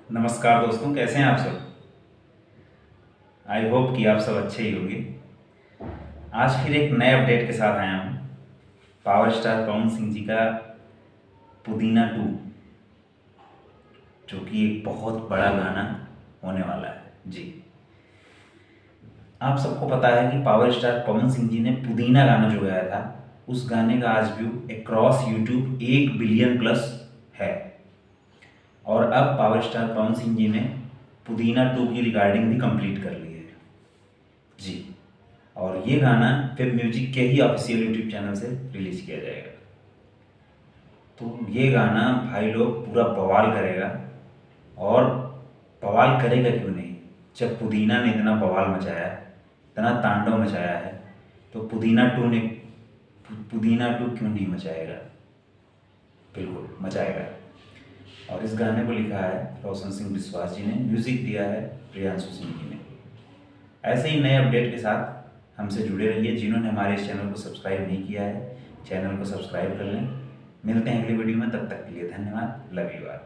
नमस्कार दोस्तों, कैसे हैं आप सब। आई होप कि आप सब अच्छे ही होंगे। आज फिर एक नए अपडेट के साथ आया हूँ। पावर स्टार पवन सिंह जी का पुदीना 2, जो कि एक बहुत बड़ा गाना होने वाला है जी। आप सबको पता है कि पावर स्टार पवन सिंह जी ने पुदीना गाना जो गाया था, उस गाने का आज व्यू अक्रॉस यूट्यूब 1 बिलियन+ है। और अब पावर स्टार पवन सिंह जी ने पुदीना 2 की रिकॉर्डिंग भी कंप्लीट कर ली है जी। और ये गाना फिर म्यूजिक के ही ऑफिशियल यूट्यूब चैनल से रिलीज किया जाएगा। तो ये गाना भाई लोग पूरा बवाल करेगा। और बवाल करेगा क्यों नहीं, जब पुदीना ने इतना बवाल मचाया, इतना तांडव मचाया है, तो पुदीना टू क्यों नहीं मचाएगा। बिल्कुल मचाएगा। और इस गाने को लिखा है रोशन सिंह बिस्वास जी ने, म्यूज़िक दिया है प्रियांशु सिंह जी ने। ऐसे ही नए अपडेट के साथ हमसे जुड़े रहिए। जिन्होंने हमारे इस चैनल को सब्सक्राइब नहीं किया है, चैनल को सब्सक्राइब कर लें। मिलते हैं अगली वीडियो में, तब तक के लिए धन्यवाद। Love you all.